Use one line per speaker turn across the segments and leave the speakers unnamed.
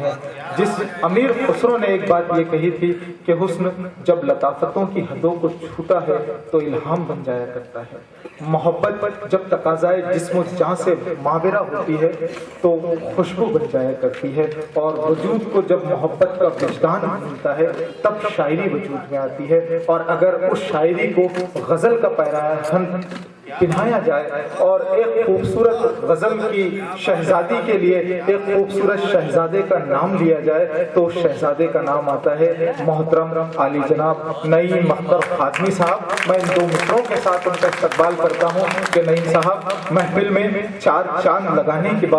हैं। जिस अमीर खुसरो ने एक बात ये कही थी कि हुस्न जब लताफतों की हदों को छूता है तो इल्हाम बन जाया करता है। मोहब्बत जब तकाज़ाए जिस्म जान से माविरा होती है तो खुशबू बन जाया करती है। और वजूद को जब मोहब्बत का विजदान मिलता है तब शायरी वजूद में आती है। और अगर उस शायरी को गज़ल का पैराहन पिन्हाया जाए और एक खूबसूरत गज़ल की शहजादी के लिए एक खूबसूरत शहजादे का नाम लिया जाए तो उस शहजादे का नाम आता है मोहतरम आली जनाब नईम अख्तर खातमी साहब। मैं इन दो मित्रों के साथ उनका इस्तकबाल करता हूँ कि नईम साहब महफिल में चार चांद लगाने के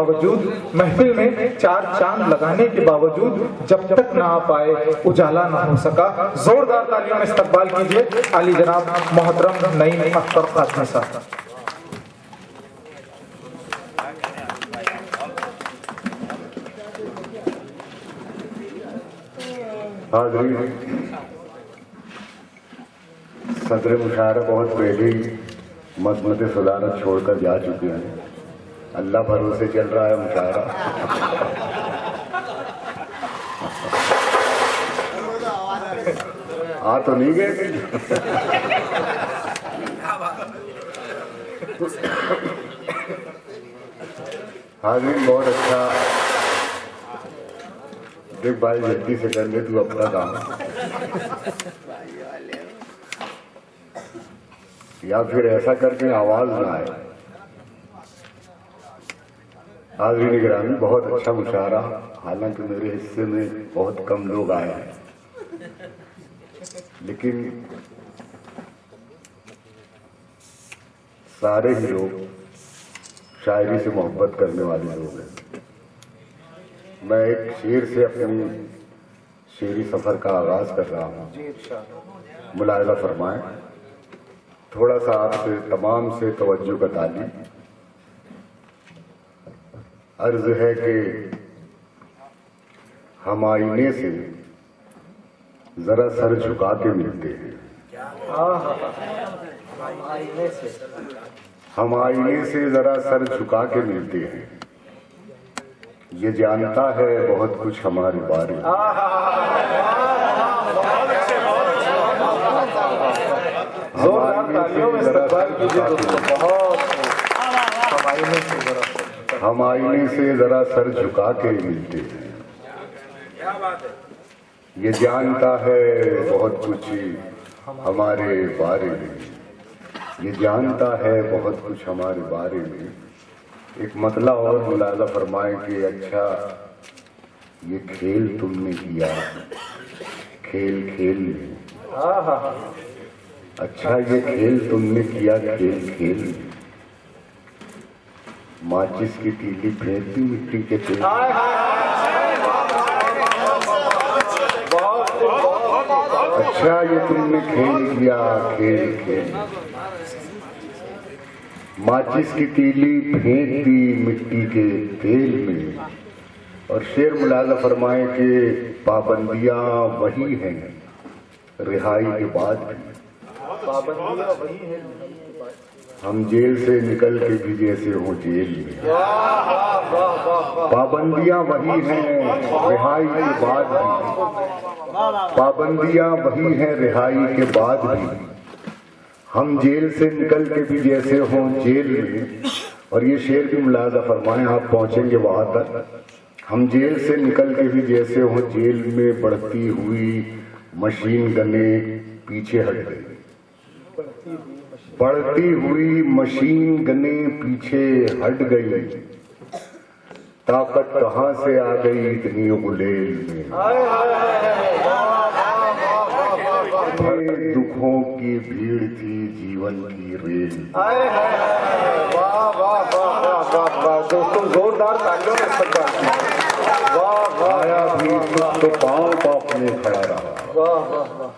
बावजूद जब तक ना आ पाए उजाला ना हो सका। जोरदार तालियों में इस्तकबाल कीजिए आली जनाब मोहतरम नईम अख्तर खातमी साहब।
हाज़रीन, सदर मुशायरा बहुत पहले ही मजमत सदारत छोड़कर जा चुके हैं। अल्लाह भरोसे चल रहा है मुशायरा। आ तो नहीं गए। हाज़रीन, बहुत अच्छा। देख भाई, जल्दी से कर ले तू अपना काम, या फिर ऐसा करके आवाज ना आए। हाज़रीन गिरामी, बहुत अच्छा मुशायरा। हालांकि मेरे हिस्से में बहुत कम लोग आए हैं, लेकिन सारे ही लोग शायरी से मोहब्बत करने वाले लोग हैं। मैं एक शेर से अपनी शेरी सफर का आगाज कर रहा हूँ। मुलाहिज़ा फरमाएं। थोड़ा सा आपसे तमाम से तवज्जो का ताल्लुक। अर्ज है कि हम आईने से जरा सर झुका के मिलते हैं। हम आईने से जरा सर झुका के मिलते हैं। ये जानता है बहुत कुछ हमारे बारे में। हम आईने से जरा सर झुका के मिलते हैं। ये जानता है बहुत कुछ हमारे बारे में। ये जानता है बहुत कुछ हमारे बारे में। एक मतला और मुलाज़ा फरमाए कि अच्छा ये खेल तुमने किया खेल खेल में। अच्छा ये खेल तुमने किया खेल खेल में। माचिस की तीली फेंकती मिट्टी के तेल। अच्छा ये तुमने खेल किया खेल खेल। माचिस की तीली फेंक दी मिट्टी के तेल में। और शेर मुलाज़ा फरमाए कि पाबंदियां वही हैं रिहाई के बाद भी। पाबंदियां वही हैं। हम जेल से निकल के भी जैसे हो जेल में। पाबंदियां वही हैं रिहाई के बाद भी। पाबंदियां वही हैं रिहाई के बाद भी। हम जेल से निकल के भी जैसे हों जेल में। और ये शेर भी मुलाज़ा फरमाएं, आप पहुंचेंगे वहां तक। हम जेल से निकल के भी जैसे हों जेल में। बढ़ती हुई मशीन गने पीछे हट गई। बढ़ती हुई मशीन गने पीछे हट गई। ताकत कहां से आ गई इतनी गुलेल में। दुखों की भीड़ थी जीवन की रेल। वाह वाह वाह वाह वाह दोस्तों, जोरदार तालियों में इस्तकबाल कीजिए। वाह वाह। आया भी सुख तो पांव बाप ने खड़ा रहा। वाह वाह वाह।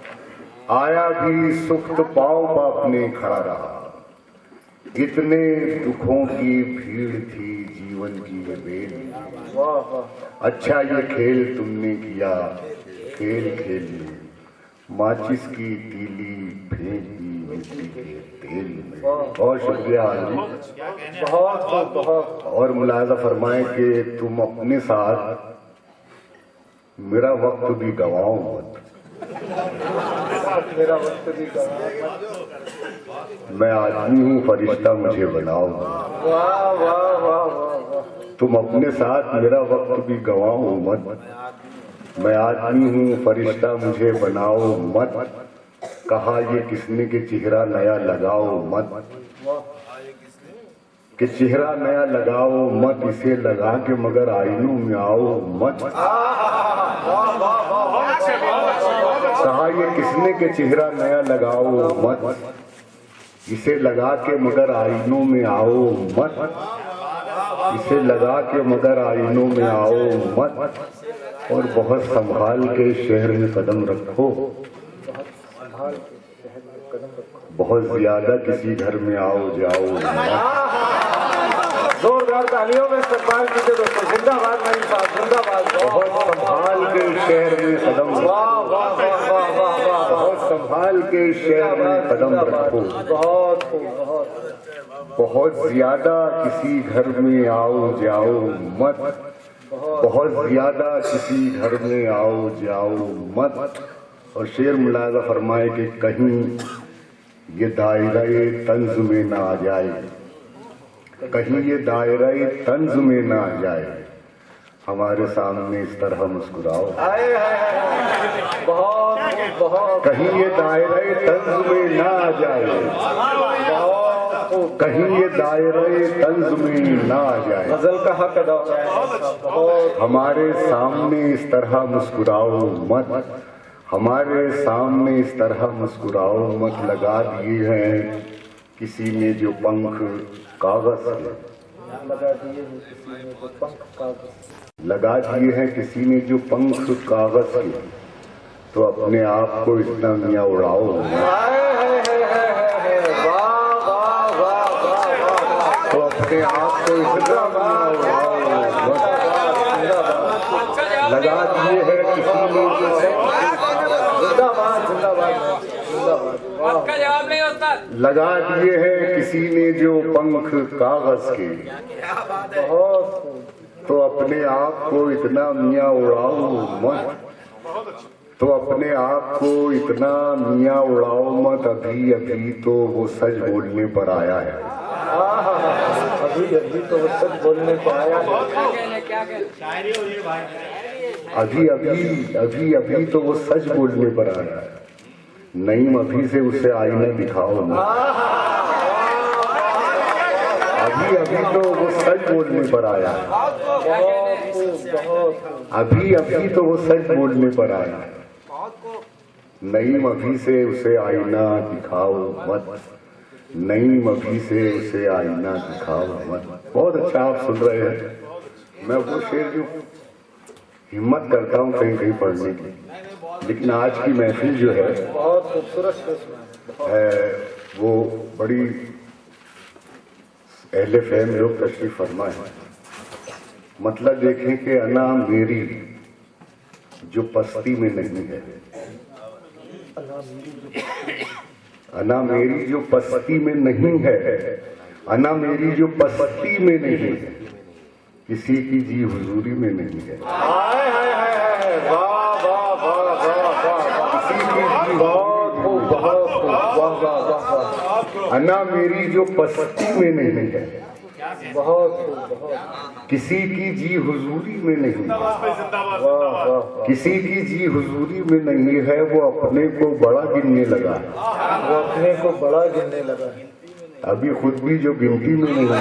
आया भी सुख तो पांव बाप ने खड़ा रहा। इतने दुखों की भीड़ थी जीवन की ये रेल। वाह वाह। अच्छा ये खेल तुमने किया खेल खेल में। माचिस की तीली फेंक दी मिट्टी के तेल में। बहुत शुक्रिया हाजी, बहुत बहुत। और मुलाज़ा फरमाए कि तुम अपने साथ मेरा वक्त भी गवाओ मत,
मेरा वक्त भी गवाओ मत।
मैं आदमी हूँ फरिश्ता मुझे बनाओ मत।
वाह वाह वाह वाह वाह।
तुम अपने साथ मेरा वक्त भी गवाओ मत, मैं आदमी हूँ फरिश्ता मुझे बनाओ मत। कहा ये किसने के चेहरा नया लगाओ मत, कि चेहरा नया लगाओ मत, इसे लगा के मगर आईनों में आओ मत। कहा ये किसने के चेहरा नया लगाओ मत, इसे लगा के मगर आईनों में आओ मत, इसे लगा के मगर आईनों में आओ मत। और बहुत संभाल के शहर में कदम रखो, बहुत ज्यादा किसी घर में आओ जाओ मत।
जोरदार तालियों में इस्तकबाल कीजिए दोस्तों। जिंदाबाद नहीं साहब, जिंदाबाद।
बहुत संभाल के शहर में कदम रखो,
वाह वाह वाह वाह वाह वाह।
बहुत संभाल के शहर में कदम रखो,
बहुत खूब, बहुत
बहुत ज्यादा किसी घर में आओ जाओ मत, बहुत ज्यादा किसी घर में आओ जाओ मत। और शेर मुलाजा फरमाए कि कहीं ये दायरा तंज में ना आ जाए, कहीं ये दायरा तंज में ना आ जाए, हमारे सामने इस तरह मुस्कुराओ।
बहुत बहुत।
कहीं ये दायरा तंज में ना आ जाए, कहीं ये दायरा तंज में ना आ जाए,
गजल का हक अदा हो रहा है। बहुत
हमारे सामने इस तरह मुस्कुराओ मत, हमारे सामने इस तरह मुस्कुराओ मत। लगा दिए हैं किसी ने जो पंख कागज के,
लगा दिए हैं किसी ने जो पंख कागज,
लगा दिए हैं किसी ने जो पंख कागज के, तो अपने आप को इतना मियाँ उड़ाओ मत। तो अपने आप को इतना मियाँ उड़ाओ मत। लगा दिए हैं किसी ने जो
जिंदाबाद जिंदाबाद जिंदाबाद।
का जवाब नहीं होता।
लगा दिए हैं किसी ने जो पंख कागज के,
बहुत खूब।
तो अपने आप को इतना मियाँ उड़ाओ मत, तो अपने आप को इतना मियाँ उड़ाओ मत। अभी अभी तो वो सच बोलने पर आया है,
अभी अभी तो वो सच बोलने को आया है।
क्या कहने
अभी अभी तो वो सच बोलने पर आया है। नईम अभी से उसे आईना दिखाओ मत, अभी अभी तो वो सच बोलने पर आया है। अभी अभी तो वो सच बोलने पर आया है। नईम अभी से उसे आईना दिखाओ मत, नईम अभी से उसे आईना दिखाओ मत। बहुत अच्छा आप सुन रहे हैं। मैं वो शेर जो हिम्मत करता हूँ कहीं कहीं पढ़ने की, लेकिन आज की महफिल जो है
बहुत खूबसूरत
है, वो बड़ी अहले फहम लोग तशरीफ फरमा है। मतलब देखें कि अना मेरी जो पस्ती में नहीं है, अना मेरी जो पस्ती में नहीं है, अना मेरी जो पस्ती में नहीं है, किसी की जी हुजूरी में नहीं है। किसी की जी अना मेरी जो पस्ती में नहीं है,
बहुत
किसी की जी हुजूरी में नहीं है, किसी की जी हुजूरी में नहीं है। वो अपने को बड़ा गिनने लगा है,
वो अपने को बड़ा गिनने लगा है।
अभी खुद भी जो गिनती में नहीं है।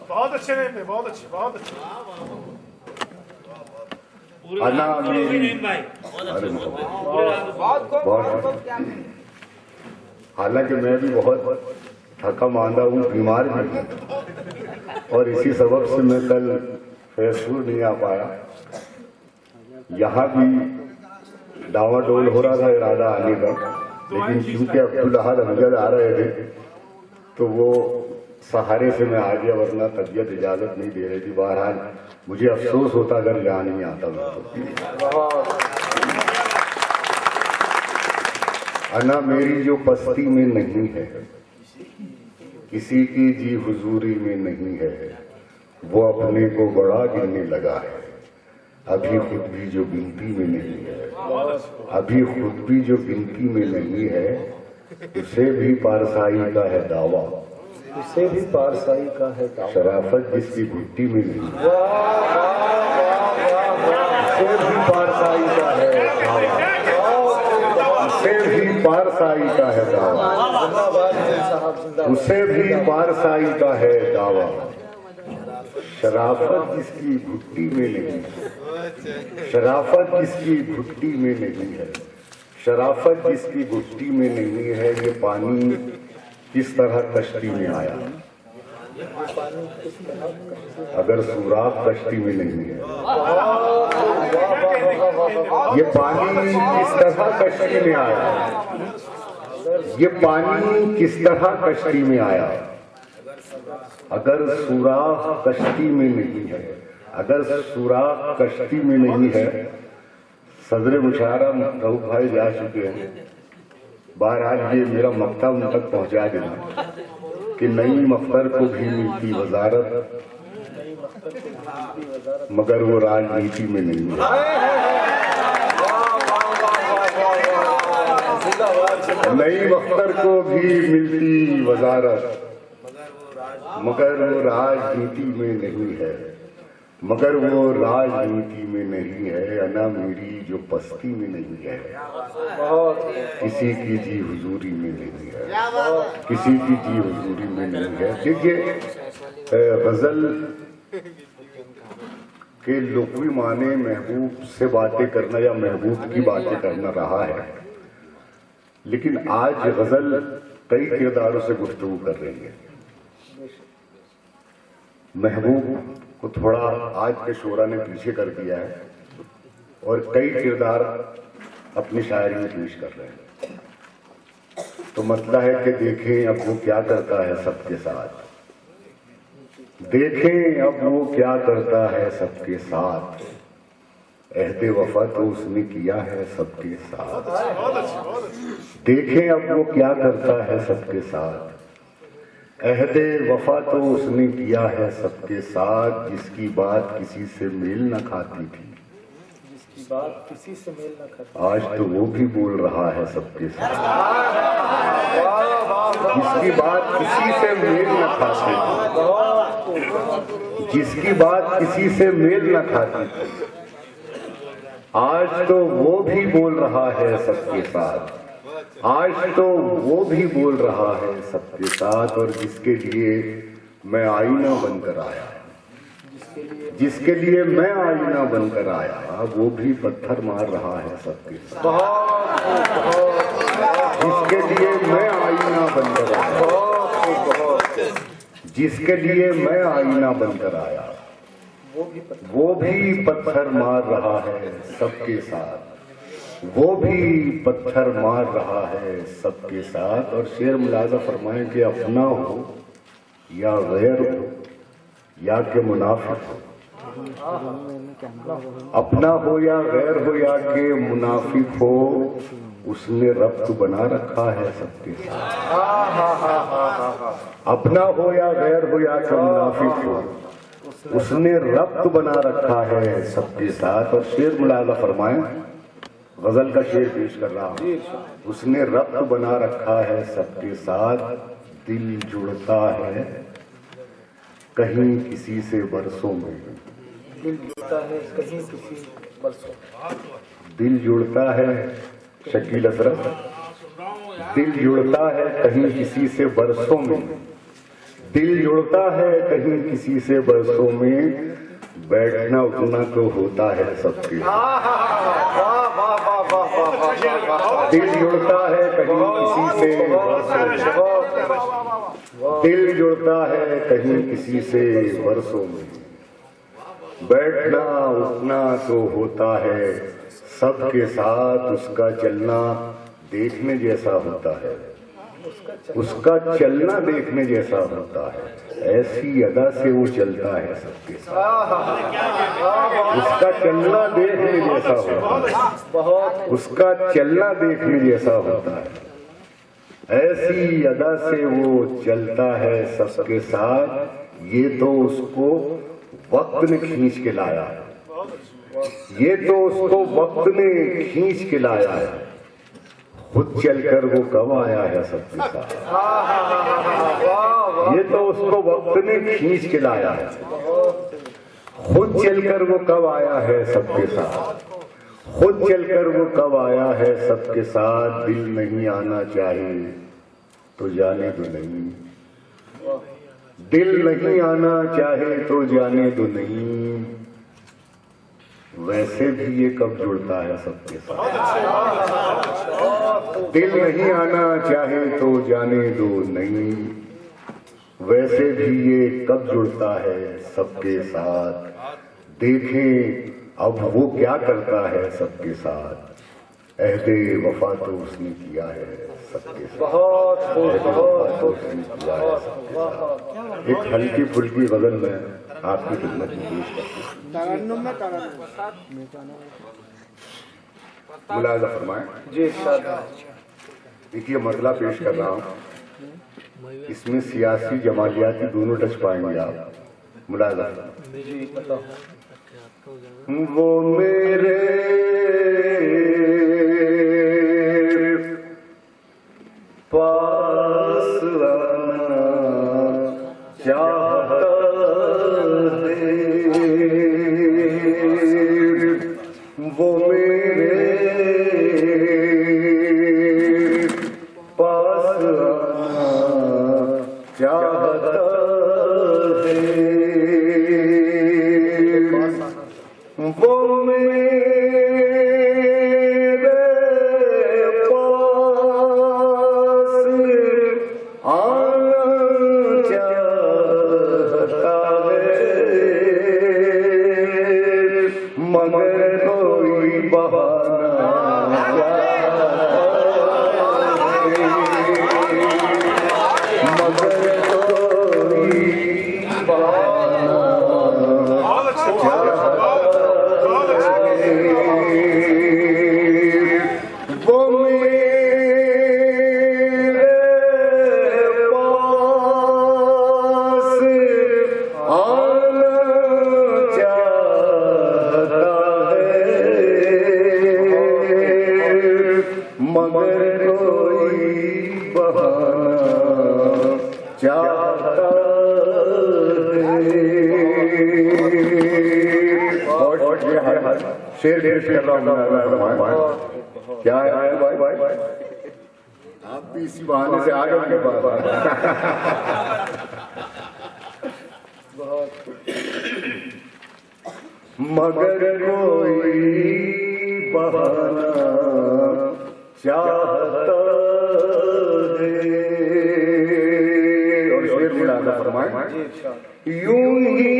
बहुत अच्छे नहीं थे, बहुत अच्छे, बहुत अच्छे।
अना मेरी अरे बहुत, हालांकि मैं भी बहुत थका मांदा हूँ, बीमार भी हूँ, और इसी सबब से मैं कल फैसपुर नहीं आ पाया। यहाँ भी डावाडोल हो रहा था इरादा आने का, लेकिन क्योंकि अब्दुल अहद अमजद आ रहे थे तो वो सहारे से मैं आ गया, वरना तबीयत इजाजत नहीं दे रही थी। बहरहाल मुझे अफसोस होता अगर यहाँ नहीं आता मैं तो। अना मेरी जो पस्ती में नहीं है, किसी की जी हुजूरी में नहीं है, वो अपने को बड़ा गिनने लगा है। अभी खुद भी जो गिनती में नहीं है, अभी खुद भी जो गिनती में नहीं है, उसे भी पारसाई का है दावा,
उसे भी पारसाई का है दावा।
शराफत जिसकी घुट्टी में नहीं,
उसे भी पारसाई का है दावा,
उसे भी पारसाई का है दावा, उसे भी पारसाई का है दावा। शराफत जिसकी घुट्टी में नहीं है, शराफत जिसकी घुट्टी में नहीं है, शराफत जिसकी घुट्टी में नहीं है, ये पानी किस तरह कश्ती में आया। अगर सुराख कश्ती में नहीं है, ये पानी किस तरह कश्ती में आया, ये पानी किस तरह कश्ती में आया। अगर सुराख कश्ती में नहीं है, अगर सुराख कश्ती में नहीं है, सदर मुशायरा रऊफ भाई जा चुके हैं। बहरहाल ये मेरा मक्ता उन तक पहुंचा देना कि नईम अख्तर को भी मिलती वजारत, मगर वो राजनीति में नहीं है। नईम अख्तर को भी मिलती वजारत, मगर वो राजनीति में नहीं है, मगर वो राजनीति में नहीं है। अना मेरी जो पस्ती में नहीं है, किसी की जी हुजूरी में नहीं है, किसी की जी हुजूरी में नहीं है। देखिए, गजल के लुग़वी माने महबूब से बातें करना या महबूब की बातें करना रहा है, लेकिन आज गजल कई किरदारों से गुफ्तगू कर रही है। महबूब को थोड़ा आज के शोरा ने पीछे कर दिया है और कई किरदार अपनी शायरी में पेश कर रहे हैं। तो मतलब है कि देखें अब वो क्या करता है सबके साथ, देखें अब वो क्या करता है सबके साथ। अहदे वफा तो उसने किया है सबके साथ, देखें अब वो क्या करता है सबके साथ। अहदे वफा तो उसने किया है सबके साथ, जिसकी बात किसी से मेल न खाती थी,
जिसकी बात किसी से मेल न खाती,
आज तो वो भी बोल रहा है सबके साथ। जिसकी बात किसी से मेल न खाती थी, जिसकी बात किसी से मेल न खाती थी, आज तो वो भी बोल रहा है सबके साथ, आज तो वो भी बोल रहा है सबके साथ। और जिसके लिए मैं आईना बनकर आया, जिसके लिए मैं आईना बनकर आया, वो भी पत्थर मार रहा है सबके साथ। जिसके लिए मैं आईना बनकर आया, जिसके लिए मैं आईना बनकर आया, वो भी पत्थर मार रहा है सबके साथ, वो भी पत्थर मार रहा है सबके साथ। और शेर मुलाजा फरमाएं कि अपना हो या गैर हो या के मुनाफिक हो, अपना हो या गैर हो या के मुनाफिक हो, उसने रब्त बना रखा है सबके साथ। अपना हो या गैर हो या के मुनाफिक हो, उसने रब्त बना रखा है सबके साथ। और शेर मुलाजा फरमाएं, गजल का शेर पेश कर रहा हूं। उसने रब्त बना रखा है सबके साथ, दिल जुड़ता है कहीं किसी से बरसों में,
दिल जुड़ता है कहीं किसी बरसों,
दिल जुड़ता है शकील अजरफ, दिल जुड़ता है कहीं किसी से बरसों में, दिल जुड़ता है कहीं किसी से बरसों में, बैठना उठना तो होता है सबके। दिल जुड़ता है कहीं किसी से बरसों में, दिल जुड़ता है कहीं किसी से बरसों में, बैठना उठना तो होता है सबके साथ। उसका चलना देखने जैसा होता है, उसका चलना देखने जैसा होता है, ऐसी अदा से वो चलता है सबके साथ। उसका चलना देखने जैसा होता है, उसका चलना देखने जैसा होता है, ऐसी अदा से वो चलता है सबके साथ। ये तो उसको वक्त ने खींच के लाया है, ये तो उसको वक्त ने खींच के लाया है, खुद चलकर वो कब आया है सबके साथ। ये तो उसको वक्त ने खींच के लाया है, खुद चलकर वो कब आया है सबके साथ। खुद चलकर वो कब आया है सबके साथ। दिल नहीं आना चाहे तो जाने दो नहीं, दिल नहीं आना चाहे तो जाने दो नहीं, वैसे भी ये कब जुड़ता है सबके साथ। दिल नहीं आना चाहे तो जाने दो नहीं, वैसे भी ये कब जुड़ता है सबके साथ। देखें अब वो क्या करता है सबके साथ, अहदे वफा तो उसने किया है सबके साथ। बहुत किया है सबके साथ। एक हल्की फुल्की गजल में आपकी खिदमत में पेश करता हूं, मुलाहिजा फरमाएं जी। देखिए मसला पेश कर रहा हूं, इसमें सियासी जमालियाती दोनों टच पाएंगे आप। मुलाहिजा वो मेरे पास आना चाहता है, वो मेरे पास आना चाहता है, वो शेर पेश कर रहा हूँ। क्या है भाई, आप भी इसी बहाने से आ गए उनके पास। मगर कोई बहाना चाहता है, और शेर मुलाहिजा फरमाएं, यूं ही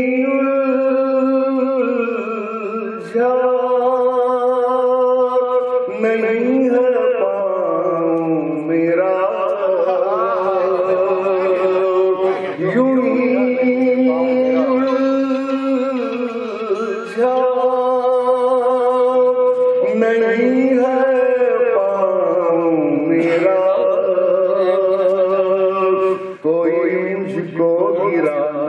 नहीं है पाँव मेरा, यूं ही उलझा नहीं है पाँव मेरा, कोई मुझको गिराना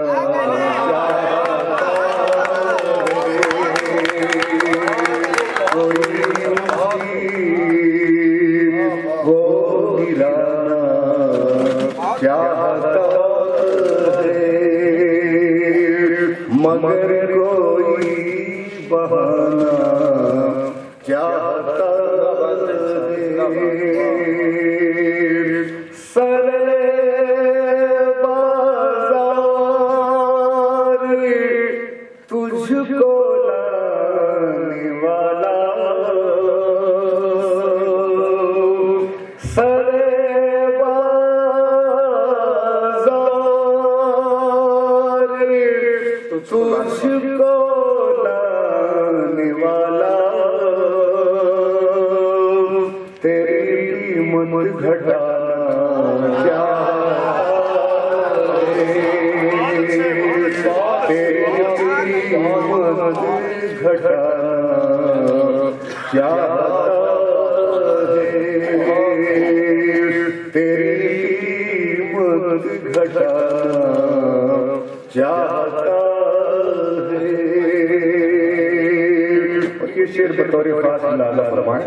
चाहता है, मगर कोई बहाना चाहता है। सरले बाजार तुझको लाने वाला, तुझको लाने वाला, तेरी कीमत घटाना कीमत घटाना चाहता है, तेरी कीमत घटाना चाहता है। और ये शेर बतौर खास लाला फरमाएं,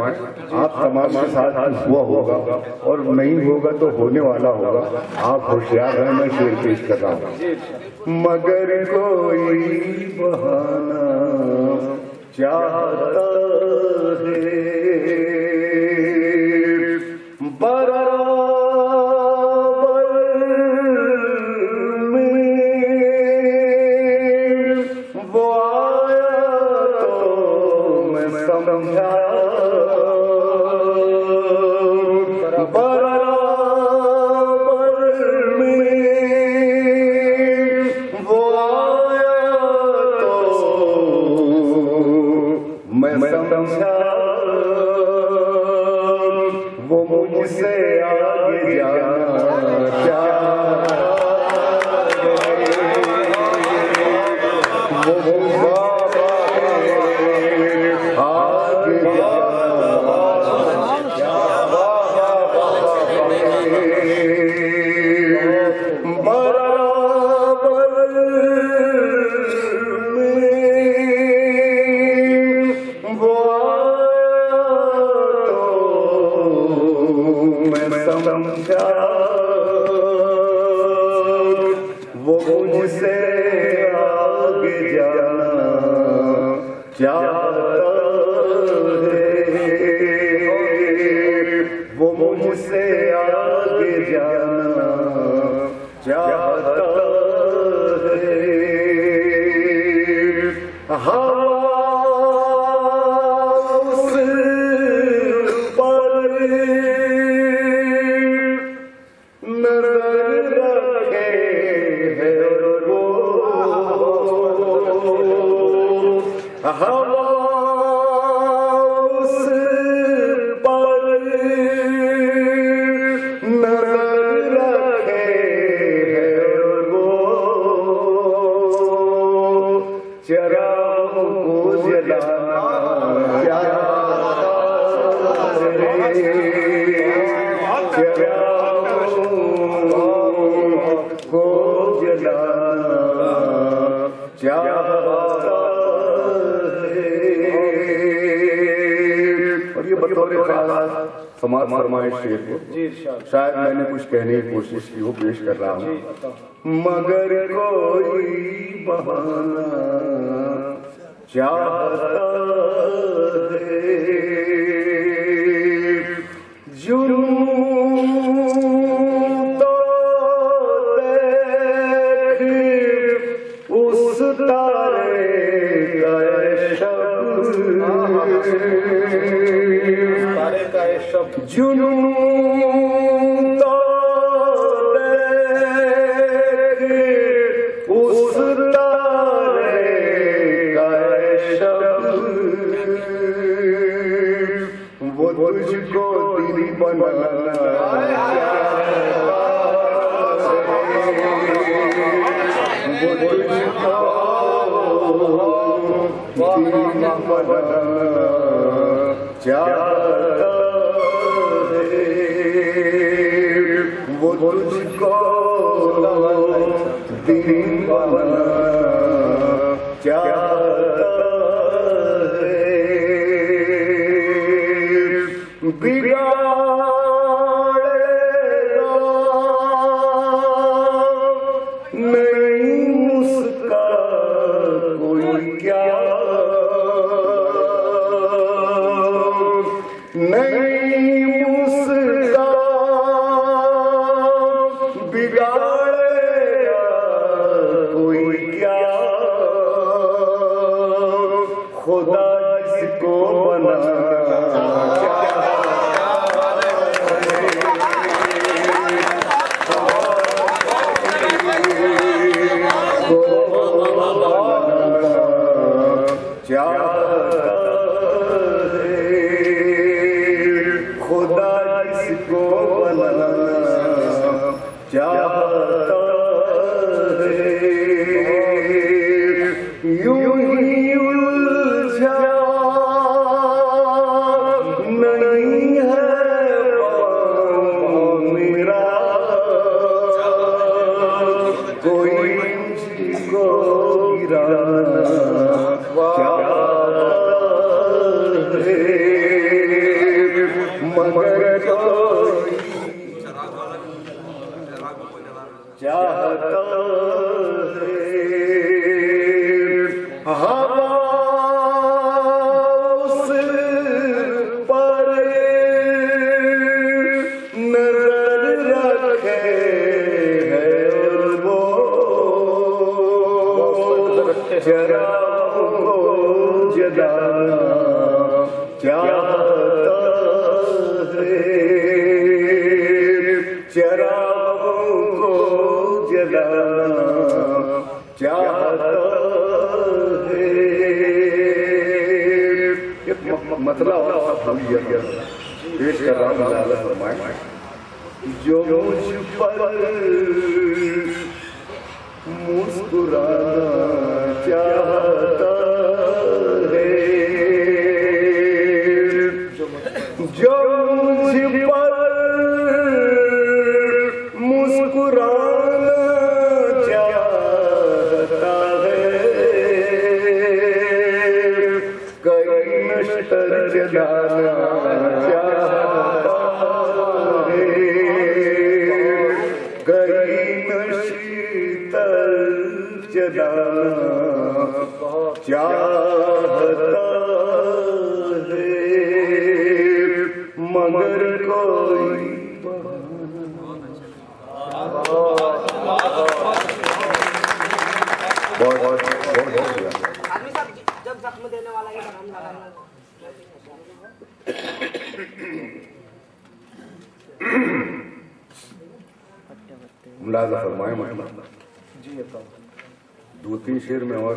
आप समाज के साथ हुआ होगा और नहीं होगा तो होने वाला होगा, आप होशियार हैं। मैं शेर पेश कर रहा हूँ। मगर कोई बहाना चाहता है, बराबर में वो आया तो मैं समझा, वो मुझसे आगे जाना चाहता है, वो आगे समझा, वो मुझसे आगे जाना चाहता है, वो मुझसे आगे जाना चाहता है। हवा उस पर नजर रखे है, वो चिरागों को जलाना चाहता है, चिरागों को जलाना चाहता। और ये बतौर खास समाज फरमाए शेर को शायद मैंने कुछ कहने की कोशिश की हो, पेश कर रहा हूँ। मगर कोई बहाना चाहता है, जुनून तो देख उस तारे का शब्द, जुनून तो देख उस तारे का शब्द, वो तुझको दिल बनाना वो तुझको दिल बनाना चाहता है, वो तुझको दिल बनाना चाहता है। बिगाड़ेगा नहीं उसका कोई क्या, नहीं उसका बिगाड़ेगा कोई क्या, खुदा जिसको बनाना चाहता है, खुदा जिसको बनाना चाहता है, यूं ही मतला और सब भूल गया पेश कर रहा हूँ लाला फरमाए जो मुझ पर मुस्कुराना चाहता है जो मुझ पर मुस्कुराना चाहता है कई नश्तर जलाना चाहता है कई नश्तर जलाना चाहता है मगर कोई बहुत
आदमी साहब जब जख्म देने वाला ये हम लगाना
मुलाजा फरमाए मतलब
जी
दो तीन शेर में और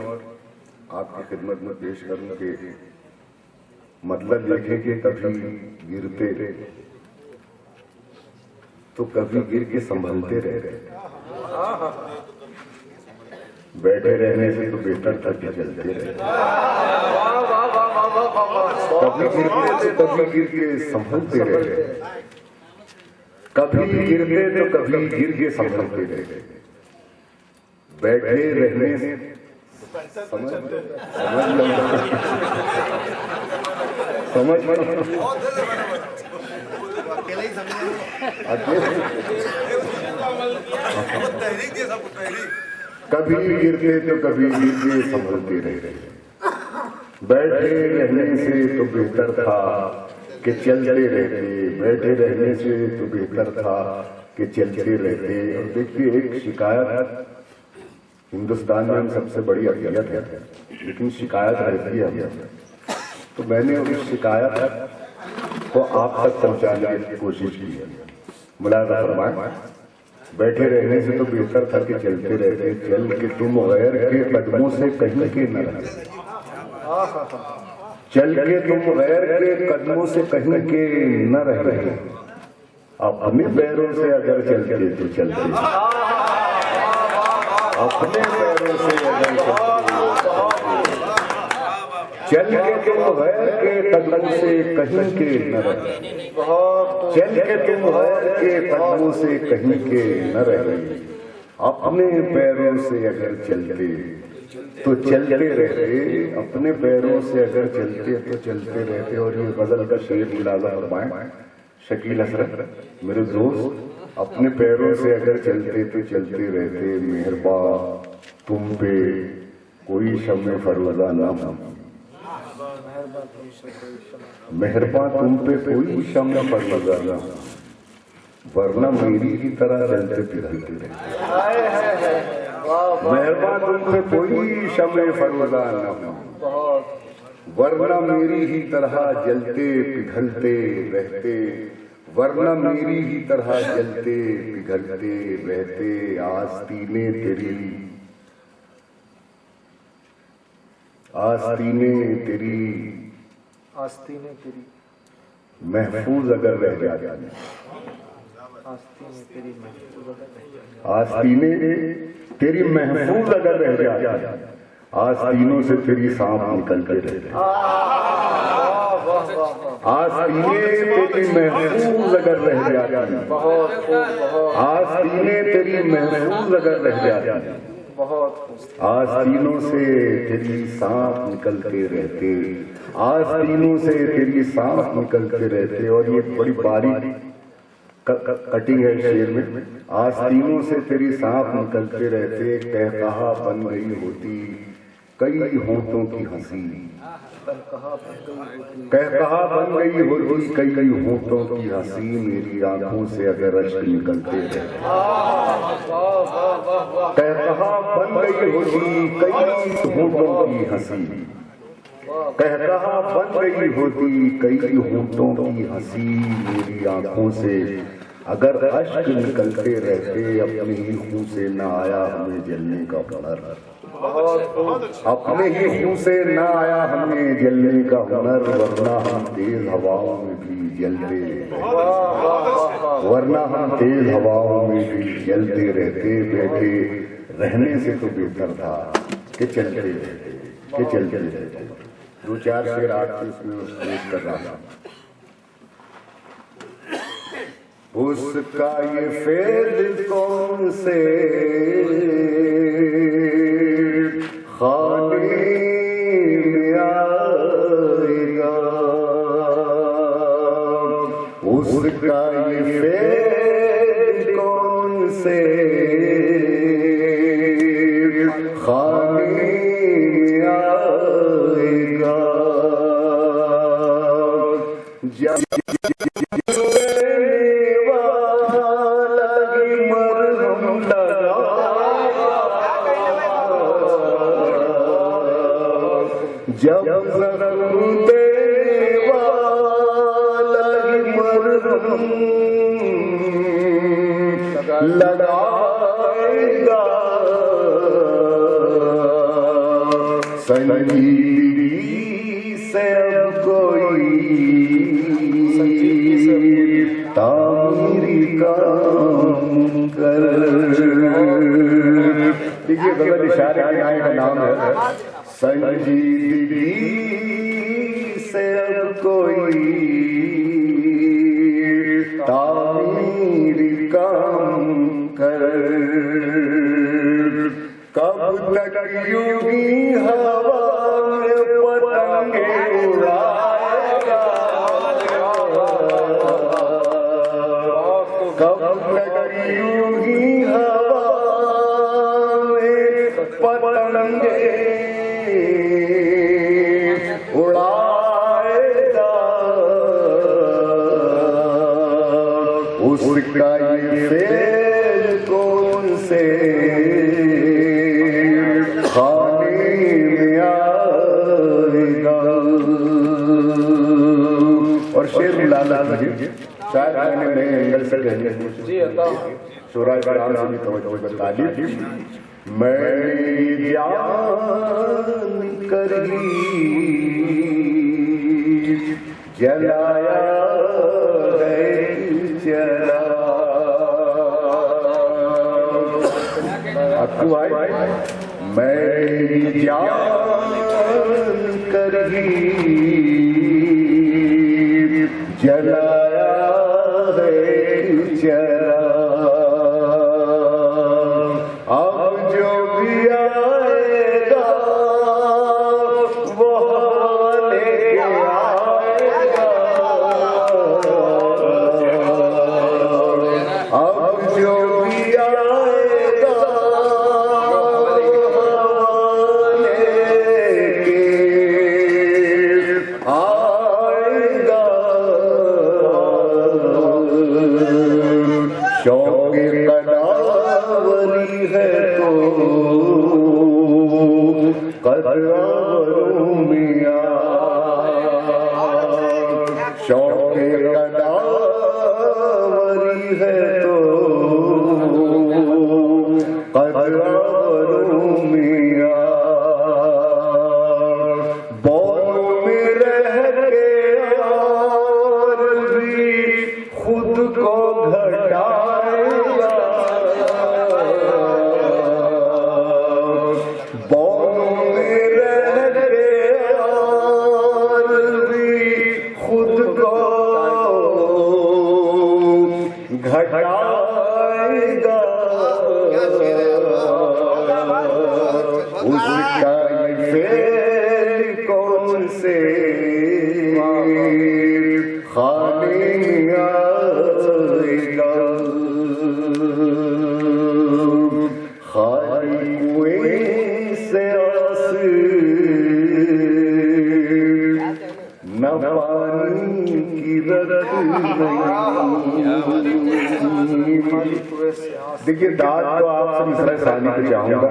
आपकी खिदमत में पेश करूं कि मतलब लिखे कि कभी गिरते तो कभी गिर के संभलते रह गए बैठे रहने से तो बेहतर था कि चलते रहे कभी गिरते तो कभी गिर के संभलते रह गए कभी गिरते तो कभी गिर के संभलते रह गए बैठे रहने से समझ कभी गिरते तो कभी गिर के संभलते रहे बैठे रहने से तो बेहतर था कि चलते रहते बैठे रहने से तो बेहतर था कि चलते रहते। और देखिए एक शिकायत हिंदुस्तान में हम सबसे बड़ी अक़लियत है लेकिन शिकायत रहती है तो मैंने उस शिकायत को आप तक पहुंचाने की कोशिश की है। मुलाज़ा फरमाए बैठे रहने से तो बेहतर था कि चलते रहते चल के तुम गैर के कदमों से कहीं के न रहे चल के तुम गैर के कदमों से कहीं के न रह रहे अपने पैरों से अगर चलते तो चलते अपने पैरों से अगर चल के तुम गैर के कदमों से कहीं के न रहे चल के तुम गैर के कदमों से कहीं के न रहे अपने पैरों से अगर चलते तो चलते रहते अपने पैरों से अगर चलते तो चलते रहते। और ये गजल का शेर मुलाज़ा फरमाए शकील हसरत मेरे दोस्त अपने पैरों से अगर चलते तो चलते रहते मेहरबान तुम पे कोई शम्मे फरोज़ा ना हो मेहरबान तुम पे कोई शम्मे फरोज़ा ना हो वरना मेरी की तरह चलते फिरते रहते मेहरबान तुम पे कोई शम्मे फरोज़ा ना हो वरना मेरी ही तरह जलते पिघलते रहते वरना मेरी ही तरह जलते पिघलते रहते। आस्तीने तेरी महफूज अगर रह जाती आस्तीने तेरी महफूज अगर रह जाती आस्तीनों से तेरी सांप निकलते रहते आस्तीने तेरी महफूज अगर रह जाती आस्तीने तेरी महफूज अगर रह जाती आस्तीनों से तेरी सांप निकलते रहते आस्तीनों से तेरी सांप निकलते रहते। और ये बड़ी बारीक कटिंग है शेर में आस्तीनों से तेरी सांप निकलते रहते कहकहा बन गई होती कई होंठों की हंसी कहकहा बन गई होती कई होंठों की हंसी मेरी आंखों से अगर अश्क निकलते रहते कहकहा बन गई होती कई होंठों की हंसी कहकहा बन गई होती कई होंठों की हंसी मेरी आंखों से अगर अश्क निकलते रहते अपने ही खून से न आया हमें जलने का हुनर
बहुत अच्छे।
अपने ही मुंह से ना आया हमें जलने का हुनर, वरना हम तेज हवाओं में भी जलते, वरना हम तेज हवाओं में भी जलते रहते। बैठे रहने से तो बेहतर था कि चलते रहते, कि चलते रहते। दो चार शेर आपके उसमें पेश कर रहा था। उसका ये फेल कौन से खाने में आएगा, उसका ये फेल कौन से खाने में आएगा। जब जब जख्म देने वाला मरहम लगाएगा, संजीदगी से अब कोई तामीरी काम कर। देखिए गलत इशारे के आए का नाम है संजीदगी से अब कोई तामीरी काम कर। कब तक यूं ही हवा में पतंगे उड़ाएगा, कब तक यूं ही हवा में पतंगे उड़ाएगा। उसका ये फेल कौन से खाने में आएगा। और शेर लाला जी शायद मैंने नए एंगल से कहने की कोशिश, शुराए कराम से भी तवज्जो बता दी। मैं जान कर जलाया है जला अक्कू आई, मैं जान कर जलाया है जला। अब जो भी आएगा वो ले आएगा, अब जो भी आएगा लेके आएगा। शौक़ कदावरी है तो कदवारों मियां, शौक़ कदावरी है तो कदवारों मियां। बौलों में रह के और भी खुद को घटाएगा, बौलों में रह के और भी खुद को घटाएगा। उसका ये फेल कौन से खाने में आएगा। खाली कुएं से आस न पानी की रत नहीं। देखिए दाद तो आपसे मिसरा सानी को चाहूंगा,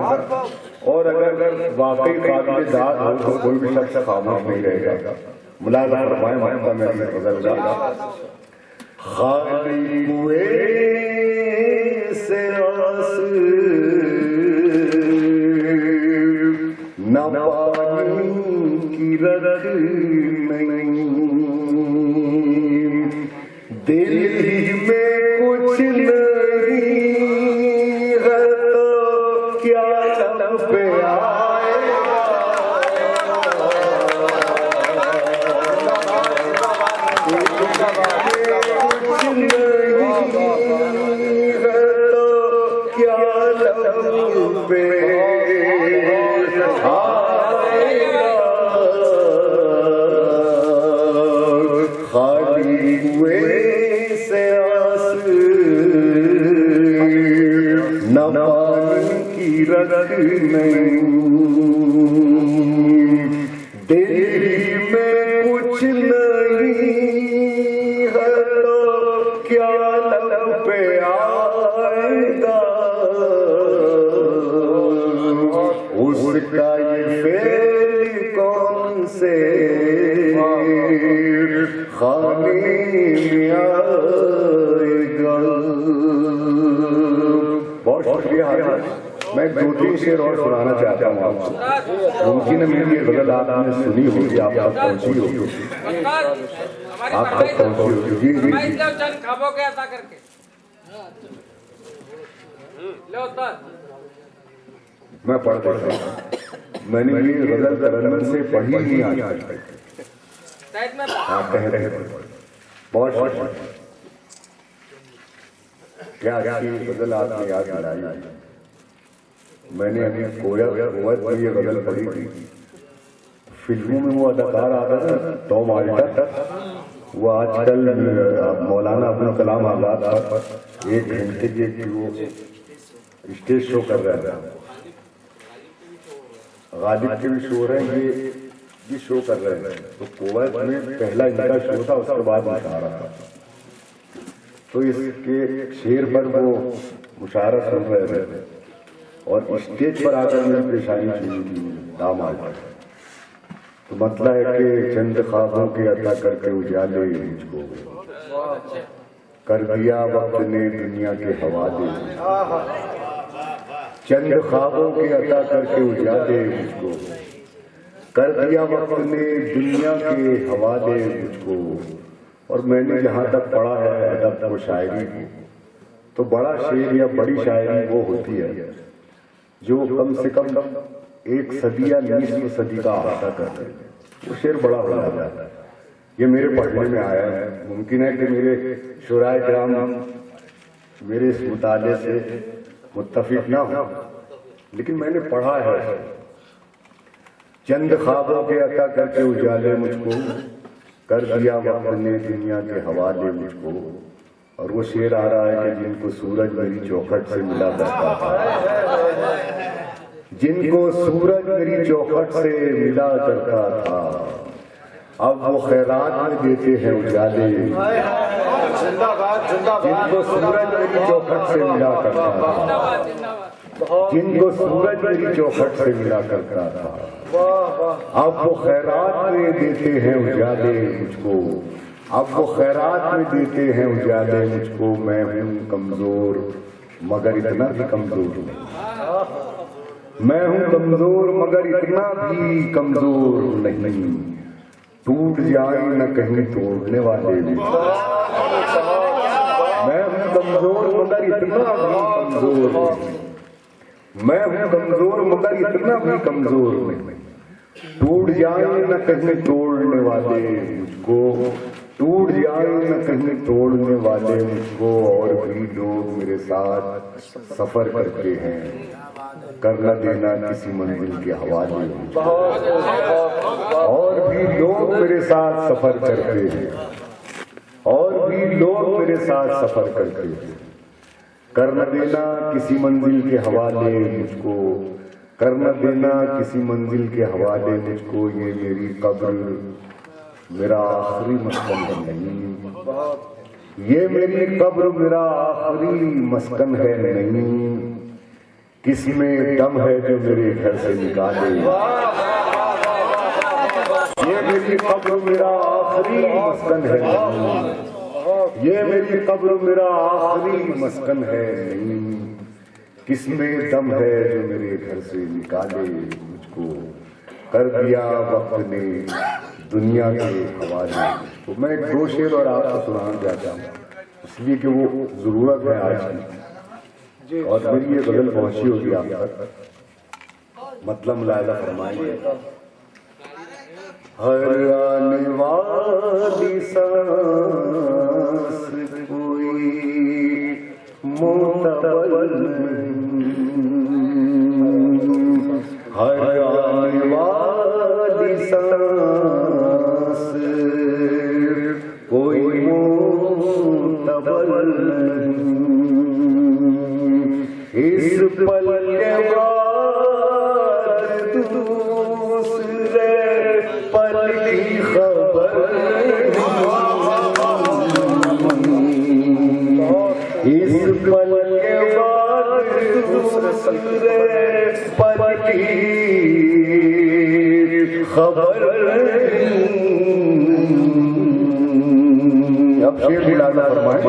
और अगर वाकई काबिल दाद हो तो कोई भी शख्स खामोश नहीं रहेगा। मुलाज़ा फरमाएं मानता मेरी गज़ल का। खाली कुएं से आस पानी की रख नहीं, दिल में कुछ नहीं है तो क्या लब पे आएगा, कुछ नहीं है तो क्या लब पे खाली हुए से आस न पानी की रख नहीं, दिल में कुछ नहीं है तो क्या लब पे आएगा, उसका ये फेल कौन से खाने में आएगा। बहुत शुक्रिया। मैं 2-3 शेर और सुनाना चाहता हूँ आपको। मुमकिन है मेरी ये गजल आपने सुनी होगी, आप तक पहुंची होगी, आप तक पहुंची होगी।
चंद खाबों के ऐसा करके लो उस्ताद।
मैं पढ़ देता हूँ। मैंने ये गजल तरन्नुम से पढ़ी नहीं आज तक।
शायद में
आप कह रहे हैं बहुत क्या अच्छी गजल आपने याद दिलाई। मैंने अभी कोयत में ये गजल पढ़ी थी। फिल्मों में वो अदाकार आता था टॉम आल्टर, वो आजकल मौलाना अब्दुल कलाम आजाद पर 1 घंटे के वो स्टेज शो कर रहा था। गालिब के भी शो रहे हैं, ये भी शो कर रहे हैं। तो कुवैत में पहला इनका शो था, उसके बाद मैं आ रहा था। तो इसके शेर पर वो मुशायरा सुन रहे थे और स्टेज पर आकर मेरी परेशानी शुरू की दाम आ गया। तो मतलब है कि चंद ख्वाबों के अता करके उजाले मुझको कर दिया वक्त ने दुनिया के हवाले, चंद ख्वाबों के अता करके उजाले मुझको कर दिया वक्त ने दुनिया के हवाले मुझको। और मैंने जहाँ तक पढ़ा है अदब व शायरी को, तो बड़ा शेर या बड़ी शायरी वो होती है जो कम से कम 1 सदी या 20 सदी का अहाता करते हैं, वो शेर बड़ा हो जाता है। ये मेरे पढ़ने में आया है। मुमकिन है कि मेरे शुराए किराम मेरे इस मुताले से मुत्तफिक ना हो, लेकिन मैंने पढ़ा है। चंद ख्वाबों के अता करके उजाले मुझको कर दिया वक्त ने दुनिया के हवाले मुझको। और वो शेर आ रहा है कि जिनको सूरज मेरी चौखट से मिला करता था, जिनको सूरज मेरी चौखट से मिला करता था, अब वो खैरात में देते हैं उजाले। जिनको सूरज मेरी चौखट से मिला करता था, जिनको सूरज मेरी चौखट से मिला करता था, अब वो खैरात में देते हैं उजाले मुझको। अब वो खैरात में देते हैं उजाले मुझको। मैं हूँ कमजोर मगर इतना भी कमजोर नहीं, मैं हूँ कमजोर मगर इतना भी कमजोर नहीं, टूट जाए न कहीं तोड़ने वाले भी। मैं हूँ कमजोर मगर इतना भी कमजोर नहीं, मैं हूँ कमजोर मगर इतना भी कमजोर नहीं, टूट जाए न कहीं तोड़ने वाले मुझको, टूट जाए न कहीं तोड़ने वाले मुझको। और भी लोग मेरे साथ सफर करते हैं, करना देना किसी मंजिल के हवाले। और भी लोग मेरे साथ सफर करते हैं, और भी लोग मेरे साथ सफर करते हैं, करना देना किसी मंजिल के हवाले मुझको, करना देना किसी मंजिल के हवाले मुझको। ये मेरी कब्र मेरा आखिरी मस्कन नहीं, ये मेरी कब्र मेरा आखिरी मस्कन है नहीं, किसमें दम है जो मेरे घर से निकाले। ये मेरी कब्र मेरा आखिरी मस्कन है नहीं, ये मेरी कब्र मेरा आखिरी मस्कन है नहीं, किसमें दम है जो मेरे घर से निकाले मुझको। कर दिया वक्त ने दुनिया के हवाले। तो मैं 2 शेर और आपको सुनाना चाहता हूँ, इसलिए कि वो जरूरत है आज की, और मेरी ये गजल पहुंची होगी आप तक। मतलब मुलायदा फरमाएंगे। हर आने वाली सांस कोई मोतबल नहीं, हर आने वाली सांस कोई मोतबल नहीं, इस पल के बाद दूसरे पल की खबर, इस पल के बाद दूसरे पल की खबर। अब शेर मुलाज़ा फरमाएं।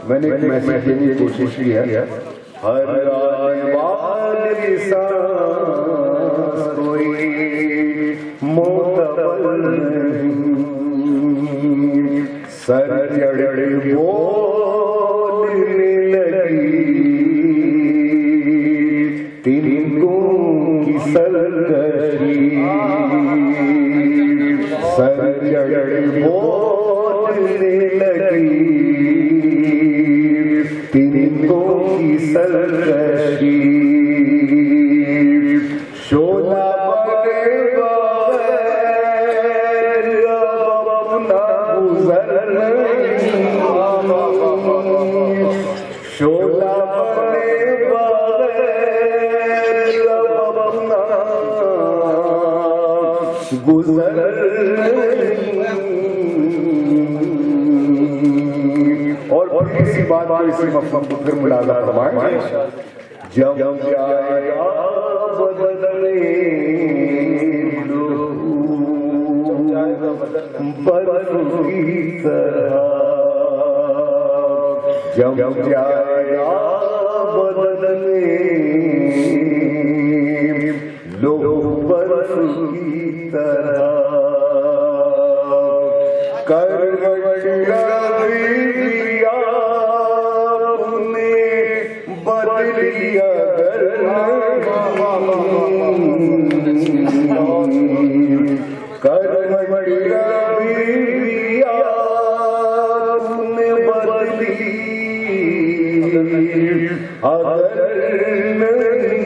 मैंने एक मैसेज देने की कोशिश की है। हर आने वाली सांस कोई मोतबल नहीं, सर चढ़े बोलने लगी तिनकों की सरकशी, सर चढ़े बोलने लगी तिनकों की सरकशी, शोला बने बगैर अब अपना गुजर नहीं, शोला बने बगैर अब अपना गुजर नहीं। और इसी बात को इसी मफहूम को फिर मुलाज़ा फरमाएं। जब जाएगा बदलने बर्फ की तरह, जब जाएगा बदलने लो बर्फ की तरह, करवट लिया आपने बदली अगर, करवट लिया आपने बदली अगर नहीं,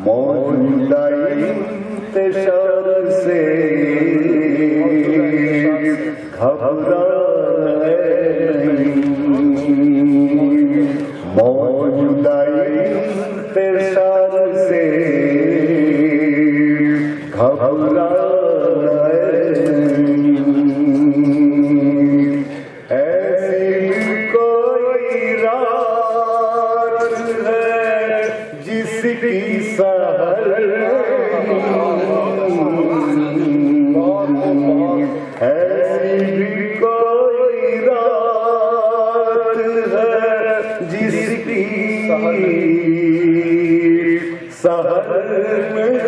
मौजूदा इंतशार से घबराना नहीं, मौजूदा इंतशार से घबराना नहीं, ऐसी कोई रात है जिसकी सहर नहीं, ऐसी भी कोई रात है जिसकी सहर नहीं,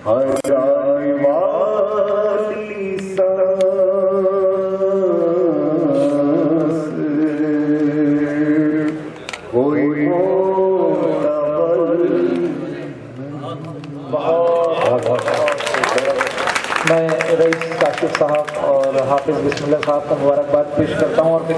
हर आने वाली सांस कोई मोतबल।
मैं रईस साकिब साहब और हाफिज बिस्मिल्लाह साहब को मुबारकबाद पेश करता हूँ और फिर